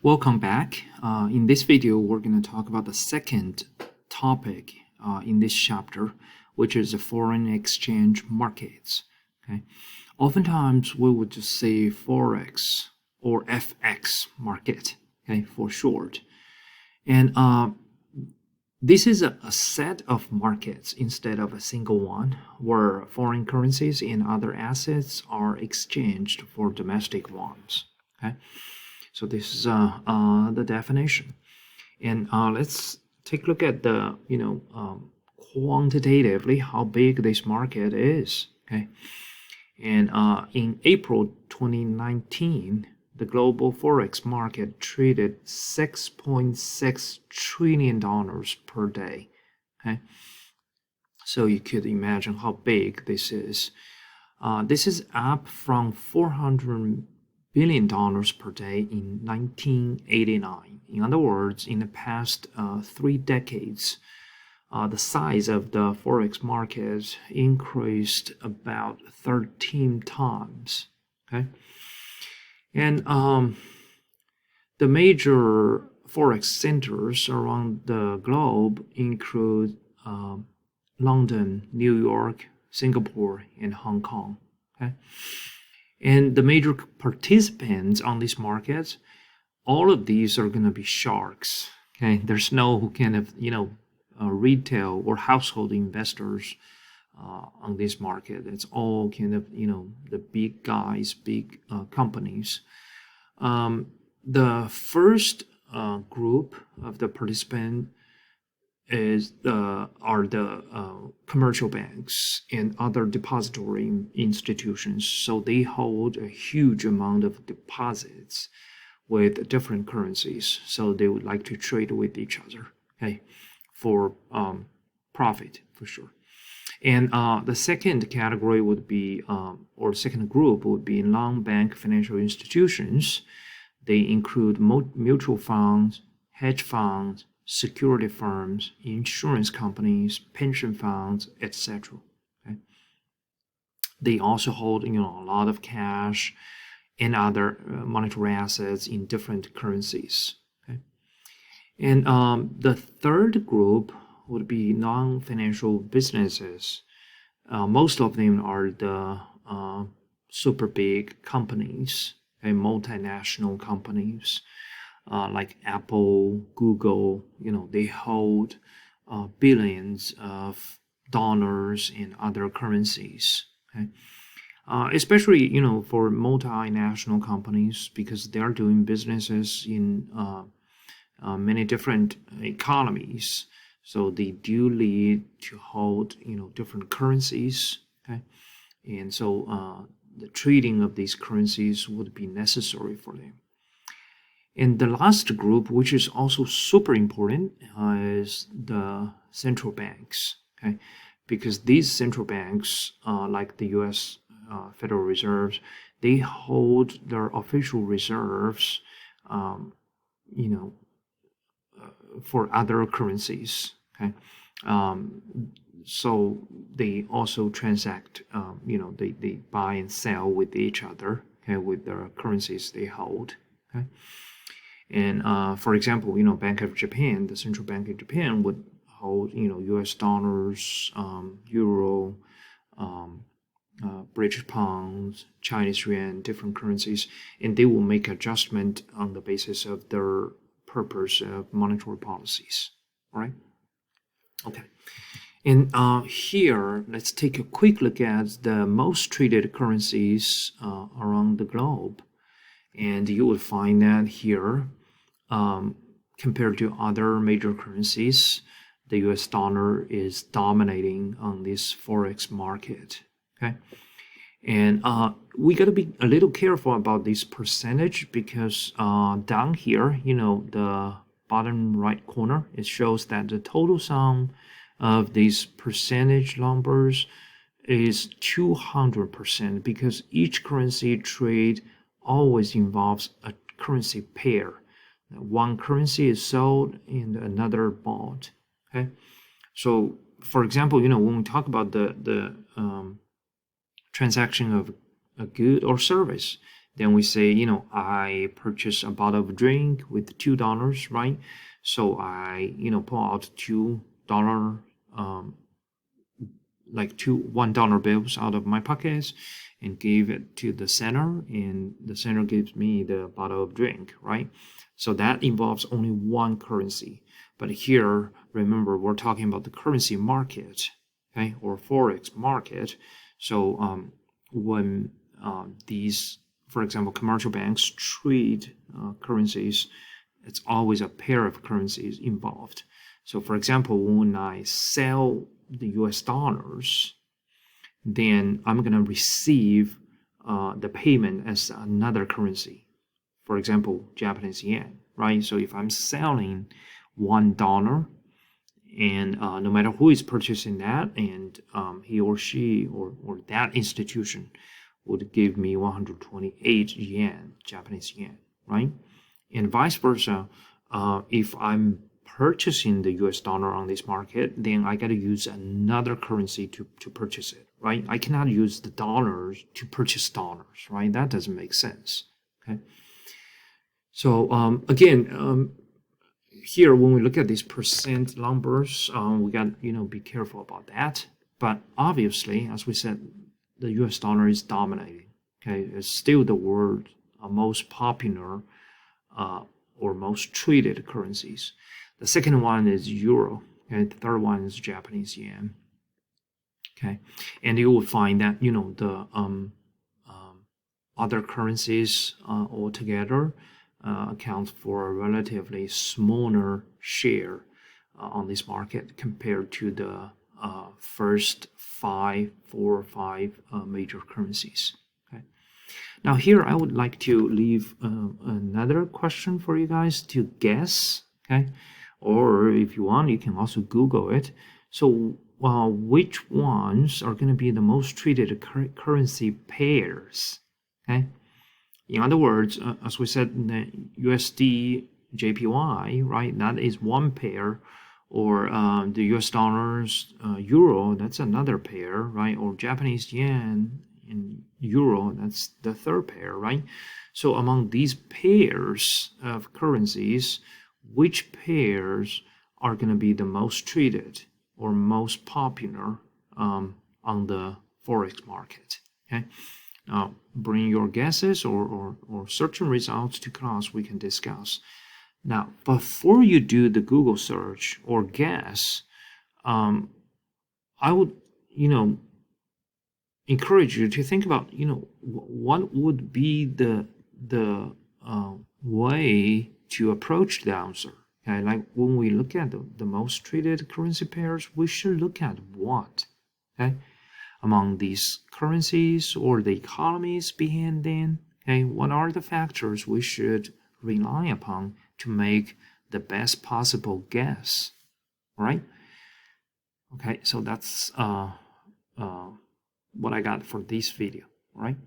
Welcome back. In this video, we're going to talk about the second topic in this chapter, which is the foreign exchange markets. Okay, oftentimes we would just say Forex or FX market, okay, for short. And this is a set of markets instead of a single one, where foreign currencies and other assets are exchanged for domestic ones. Okay. So this is the definition, and let's take a look at the quantitatively how big this market is. Okay, and in April 2019, the global forex market traded $6.6 trillion per day. Okay, so you could imagine how big this is. This is up from $400 billion per day in 1989. In other words, in the past 3 decades, the size of the forex market increased about 13 times. Okay, and the major forex centers around the globe include London, New York, Singapore, and Hong Kong. Okay. And the major participants on these markets, all of these are going to be sharks. Okay, there's no kind of retail or household investors on this market. It's all kind of the big guys, big companies. The first group of the participants are the commercial banks and other depository institutions. So they hold a huge amount of deposits with different currencies. So they would like to trade with each other, okay, for profit for sure. And the second category would be, or second group would be non-bank financial institutions. They include mutual funds, hedge funds, security firms, insurance companies, pension funds, etc. Okay? They also hold a lot of cash and other monetary assets in different currencies. Okay? And the third group would be non-financial businesses. Most of them are the super big companies, okay? Multinational companies. Like Apple, Google, they hold billions of dollars in other currencies. Okay, especially for multinational companies, because they are doing businesses in many different economies. So they do need to hold different currencies. Okay, and so the trading of these currencies would be necessary for them. And the last group, which is also super important, is the central banks, okay? Because these central banks, like the U.S. Federal Reserve, they hold their official reserves, for other currencies, okay? So they also transact, they buy and sell with each other, okay, with the currencies they hold, okay? And for example, Bank of Japan, the central bank of Japan would hold, U.S. dollars, euro, British pounds, Chinese yuan, different currencies, and they will make adjustment on the basis of their purpose of monetary policies. All right. Okay. And here, let's take a quick look at the most traded currencies around the globe. And you will find that here, compared to other major currencies, the US dollar is dominating on this forex market. Okay, and we got to be a little careful about this percentage, because down here, the bottom right corner, it shows that the total sum of these percentage numbers is 200%, because each currency trade always involves a currency pair. One currency is sold and another bought. Okay, so for example, when we talk about the transaction of a good or service, Then we say, I purchase a bottle of drink with $2, right? So I, pull out $2, like two $1 bills out of my pockets and give it to the center, and the center gives me the bottle of drink, right? So that involves only one currency. But here, remember, we're talking about the currency market, okay, or Forex market. So when these, for example, commercial banks trade currencies, it's always a pair of currencies involved. So for example, when I sell the US dollars, then I'm going to receive the payment as another currency. For example, Japanese yen, right? So if I'm selling $1, and no matter who is purchasing that, and he or she or that institution would give me 128 yen, Japanese yen, right? And vice versa, if I'm purchasing the US dollar on this market, then I got to use another currency to purchase it, right? I cannot use the dollars to purchase dollars, right? That doesn't make sense, okay? So again, here when we look at these percent numbers, we got be careful about that. But obviously, as we said, the US dollar is dominating, okay? It's still the world's most popular or most traded currencies. The second one is euro, okay? The third one is Japanese yen, okay? And you will find that the other currencies altogether account for a relatively smaller share on this market compared to the first four or five major currencies. Okay. Now here I would like to leave another question for you guys to guess. Okay, or if you want, you can also Google it. So which ones are going to be the most traded currency pairs? Okay. In other words, as we said, the USD JPY, right? That is one pair, or the US dollars euro, that's another pair, right? Or Japanese yen and euro, that's the third pair, right? So among these pairs of currencies, which pairs are going to be the most traded or most popular on the Forex market? Okay. Bring your guesses or certain results to class, we can discuss. Now, before you do the Google search or guess, I would, encourage you to think about, what would be the way to approach the answer. Okay, like when we look at the most traded currency pairs, we should look at what, okay, among these currencies or the economies behind them. Okay, what are the factors we should rely upon to make the best possible guess? All right. Okay, so that's what I got for this video. All right.